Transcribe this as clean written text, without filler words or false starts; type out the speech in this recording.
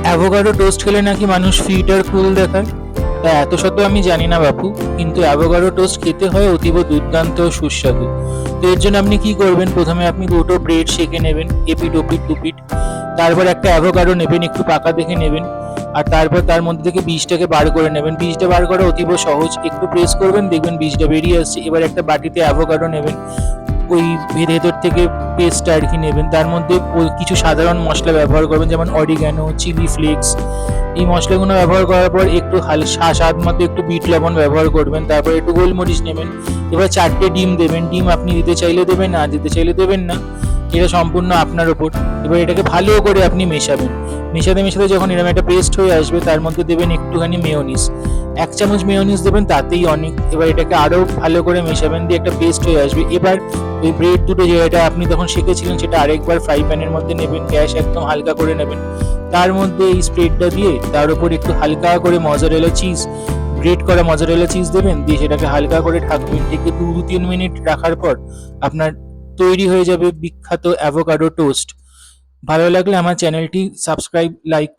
Avocado toast খেলে নাকি মানুষ ফিট আর কুল দেখায়। তা এত শত আমি জানি না বাপু, কিন্তু অ্যাভোকাডো টোস্ট খেতে হয় অতীব দুর্দান্ত ও সুস্বাদু। তো এর জন্য আপনি কি করবেন, প্রথমে আপনি দুটো ব্রেড সেঁকে নেবেন এপিট ওপিট দুপিট। তারপর একটা অ্যাভোকাডো নেবেন, একটু পাকা দেখে নেবেন। আর তারপর তার মধ্যে থেকে বীজটাকে বার করে নেবেন। বীজটা বার করা অতীব সহজ, একটু প্রেস করবেন দেখবেন বীজটা বেরিয়ে আসছে। এবার একটা বাটিতে অ্যাভোকাডো নেবেন, ওই ভেতর থেকে পেস্টটা আর কি নেবেন। তার মধ্যে কিছু সাধারণ মশলা ব্যবহার করবেন, যেমন অরিগ্যানো, চিলি ফ্লেক্স। এই মশলাগুলো ব্যবহার করার পর একটু স্বাদ মতো একটু বিট লবণ ব্যবহার করবেন। তারপর একটু গোলমরিচ নেবেন। এবার 4টে ডিম দেবেন। ডিম আপনি দিতে চাইলে দেবেন, না দিতে চাইলে দেবেন না, এটা সম্পূর্ণ আপনার ওপর। এবার এটাকে ভালো করে আপনি মেশাবেন। মেশাতে মেশাতে যখন এরকম একটা পেস্ট হয়ে আসবে, তার মধ্যে দেবেন একটুখানি মেয়োনিজ। 1 চামচ মেয়োনিজ দেবেন, তাতেই অনেক। এবার এটাকে আরো ভালো করে মেশাবেন, দিয়ে একটা পেস্ট হয়ে আসবে। এবার ওই ব্রেড দুটো যেটা আপনি তখন শিখেছিলেন, সেটা আরেকবার ফ্রাই প্যানের মধ্যে নেবেন, গ্যাস একদম হালকা করে নেবেন। তার মধ্যে এই স্প্রেডটা দিয়ে তার উপর একটু হালকা করে মজারেলা চিজ, গ্রেট করা মজারেলা চিজ দেবেন, দিয়ে সেটাকে হালকা করে ঢাকবেন। থেকে 2-3 মিনিট রাখার পর আপনার তৈরি হয়ে যাবে বিখ্যাত অ্যাভোকাডো টোস্ট। ভালো লাগলে আমার চ্যানেলটি সাবস্ক্রাইব, লাইক